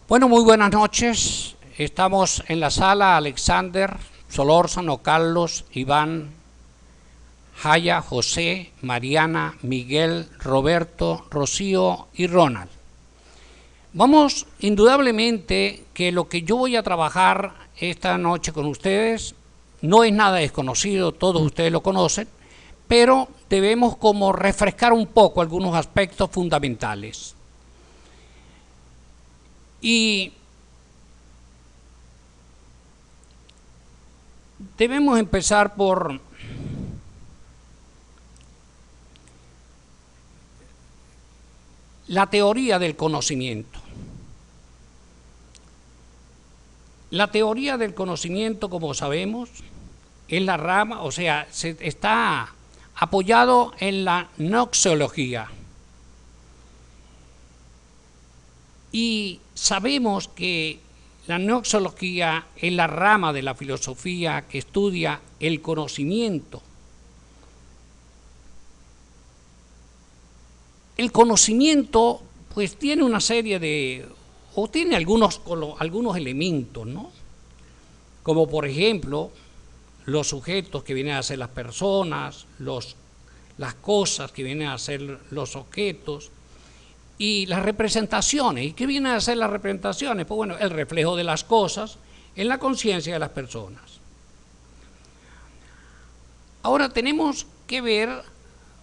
Bueno, muy buenas noches. Estamos en la sala Alexander, Solórzano, Carlos, Iván, Jaya, José, Mariana, Miguel, Roberto, Rocío y Ronald. Vamos, indudablemente, que lo que yo voy a trabajar esta noche con ustedes no es nada desconocido, todos ustedes lo conocen, pero debemos como refrescar un poco algunos aspectos fundamentales. Y debemos empezar por la teoría del conocimiento. La teoría del conocimiento, como sabemos, es la rama, o sea, está apoyado en la gnoseología. Y sabemos que la gnoseología es la rama de la filosofía que estudia el conocimiento. El conocimiento, pues, tiene una serie de, o tiene algunos elementos, ¿no? Como por ejemplo, los sujetos que vienen a ser las personas, las cosas que vienen a ser los objetos, y las representaciones. ¿Y qué vienen a ser las representaciones? Pues bueno, el reflejo de las cosas en la conciencia de las personas. Ahora tenemos que ver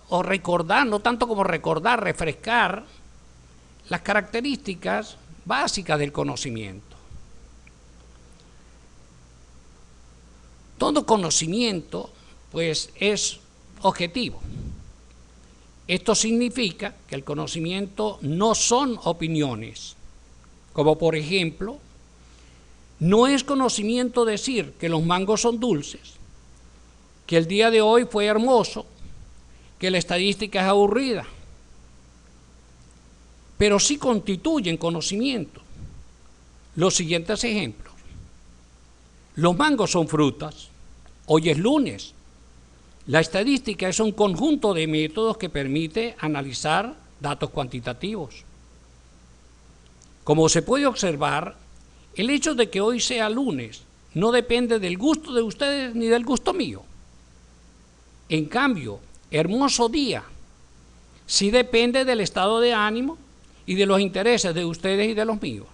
o recordar, no tanto como recordar, refrescar las características básicas del conocimiento. Todo conocimiento, pues, es objetivo. Esto significa que el conocimiento no son opiniones, como por ejemplo, no es conocimiento decir que los mangos son dulces, que el día de hoy fue hermoso, que la estadística es aburrida, pero sí constituyen conocimiento. Los siguientes ejemplos: los mangos son frutas, hoy es lunes. La estadística es un conjunto de métodos que permite analizar datos cuantitativos. Como se puede observar, el hecho de que hoy sea lunes no depende del gusto de ustedes ni del gusto mío. En cambio, hermoso día sí depende del estado de ánimo y de los intereses de ustedes y de los míos.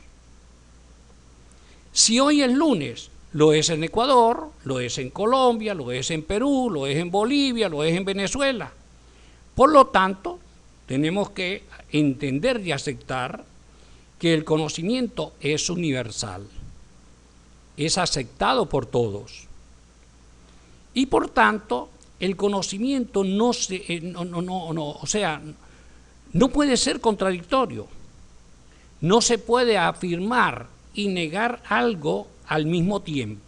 Si hoy es lunes, lo es en Ecuador, lo es en Colombia, lo es en Perú, lo es en Bolivia, lo es en Venezuela. Por lo tanto, tenemos que entender y aceptar que el conocimiento es universal, es aceptado por todos. Y por tanto, el conocimiento no puede ser contradictorio. No se puede afirmar y negar algo al mismo tiempo.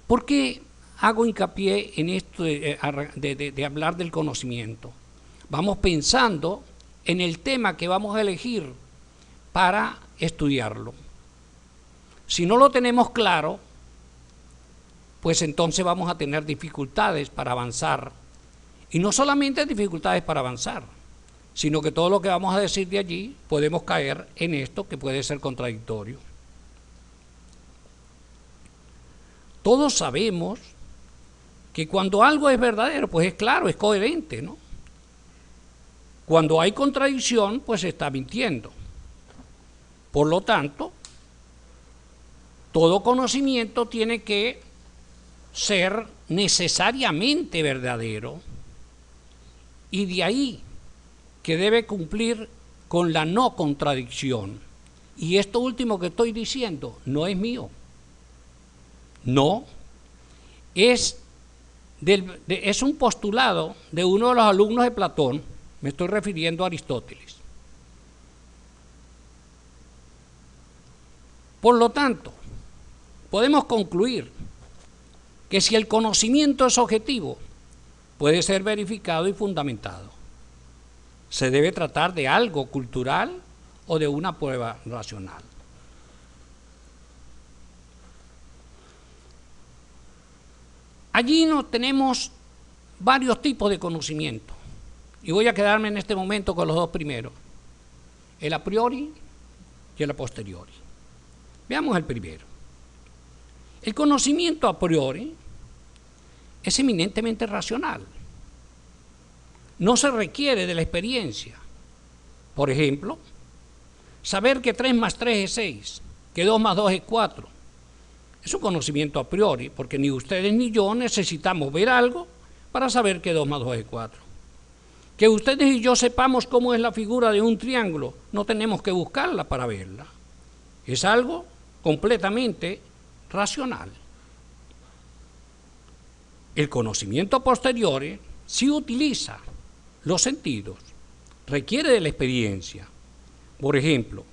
¿Por qué hago hincapié en esto de hablar del conocimiento? Vamos pensando en el tema que vamos a elegir para estudiarlo. Si no lo tenemos claro, pues entonces vamos a tener dificultades para avanzar. Y no solamente dificultades para avanzar, sino que todo lo que vamos a decir de allí podemos caer en esto que puede ser contradictorio. Todos sabemos que cuando algo es verdadero, pues es claro, es coherente, ¿no? Cuando hay contradicción, pues se está mintiendo. Por lo tanto, todo conocimiento tiene que ser necesariamente verdadero, y de ahí que debe cumplir con la no contradicción. Y esto último que estoy diciendo no es mío. No, es un postulado de uno de los alumnos de Platón, me estoy refiriendo a Aristóteles. Por lo tanto, podemos concluir que si el conocimiento es objetivo, puede ser verificado y fundamentado. Se debe tratar de algo cultural o de una prueba racional. Allí tenemos varios tipos de conocimiento, y voy a quedarme en este momento con los dos primeros. El a priori, y el a posteriori. Veamos el primero. El conocimiento a priori es eminentemente racional. No se requiere de la experiencia. Por ejemplo, saber que 3 más 3 es 6, que 2 más 2 es 4. Es un conocimiento a priori, porque ni ustedes ni yo necesitamos ver algo para saber que 2 más 2 es 4. Que ustedes y yo sepamos cómo es la figura de un triángulo, no tenemos que buscarla para verla. Es algo completamente racional. El conocimiento a posteriori sí utiliza los sentidos, requiere de la experiencia. Por ejemplo,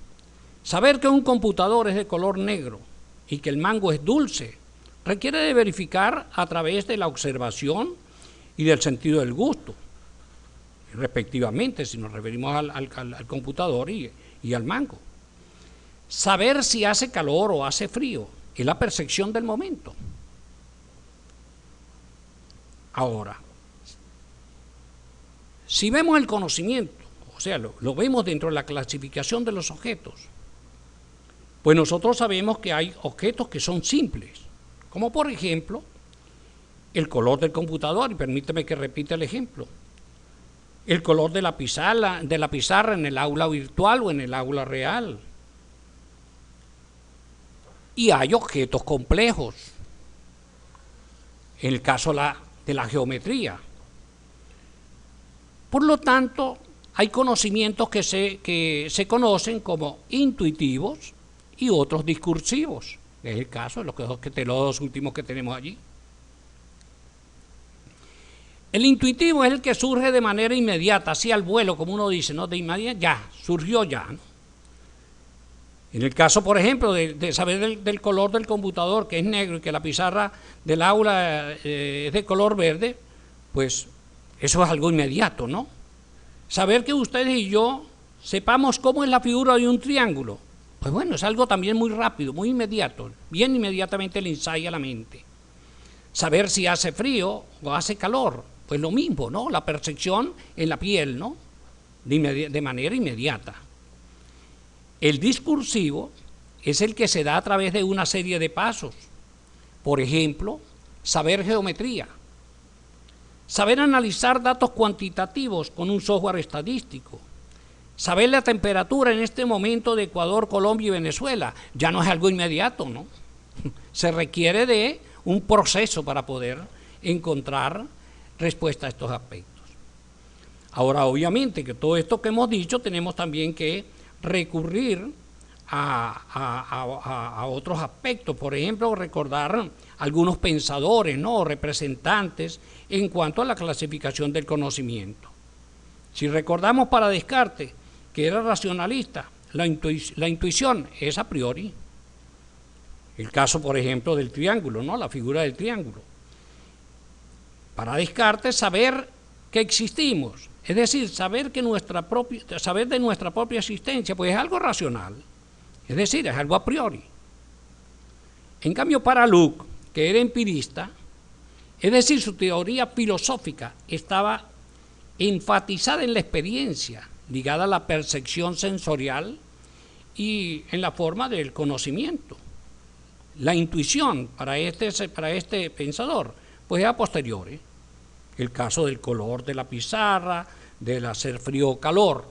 saber que un computador es de color negro y que el mango es dulce, requiere de verificar a través de la observación y del sentido del gusto, respectivamente, si nos referimos al computador y al mango. Saber si hace calor o hace frío es la percepción del momento. Ahora, si vemos el conocimiento, o sea, lo vemos dentro de la clasificación de los objetos, pues nosotros sabemos que hay objetos que son simples, como por ejemplo, el color del computador, y permíteme que repita el ejemplo, el color de la pizarra en el aula virtual o en el aula real. Y hay objetos complejos, en el caso de la geometría. Por lo tanto, hay conocimientos que se conocen como intuitivos y otros discursivos. Es el caso de los dos últimos que tenemos allí. El intuitivo es el que surge de manera inmediata, así al vuelo, como uno dice, ¿no? De inmediato, ya, surgió ya, ¿no? En el caso, por ejemplo, de saber del color del computador, que es negro, y que la pizarra del aula es de color verde, pues eso es algo inmediato, ¿no? Saber que ustedes y yo sepamos cómo es la figura de un triángulo, pues bueno, es algo también muy rápido, muy inmediato, bien inmediatamente le ensaya a la mente. Saber si hace frío o hace calor, pues lo mismo, ¿no? La percepción en la piel, ¿no? De manera inmediata. El discursivo es el que se da a través de una serie de pasos. Por ejemplo, saber geometría, saber analizar datos cuantitativos con un software estadístico, saber la temperatura en este momento de Ecuador, Colombia y Venezuela, ya no es algo inmediato, ¿no? Se requiere de un proceso para poder encontrar respuesta a estos aspectos. Ahora, obviamente que todo esto que hemos dicho tenemos también que recurrir a otros aspectos, por ejemplo, recordar algunos pensadores, ¿no? Representantes en cuanto a la clasificación del conocimiento. Si recordamos para Descartes, que era racionalista, la intuición es a priori. El caso, por ejemplo, del triángulo, ¿no? La figura del triángulo. Para Descartes, saber que existimos, es decir, saber de nuestra propia existencia, pues es algo racional, es decir, es algo a priori. En cambio, para Locke, que era empirista, es decir, su teoría filosófica estaba enfatizada en la experiencia, ligada a la percepción sensorial y en la forma del conocimiento. La intuición para este pensador, pues es a posteriori. El caso del color de la pizarra, del hacer frío o calor.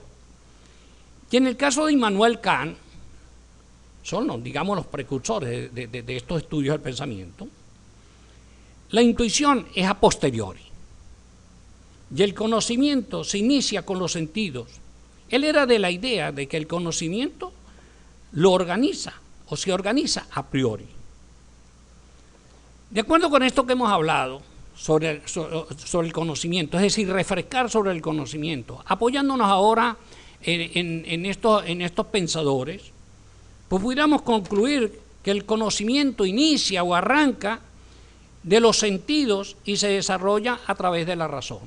Y en el caso de Immanuel Kant, son, digamos, los precursores de estos estudios del pensamiento, la intuición es a posteriori. Y el conocimiento se inicia con los sentidos. Él era de la idea de que el conocimiento lo organiza o se organiza a priori. De acuerdo con esto que hemos hablado sobre el conocimiento, es decir, refrescar sobre el conocimiento, apoyándonos ahora en estos pensadores, pues pudiéramos concluir que el conocimiento inicia o arranca de los sentidos y se desarrolla a través de la razón.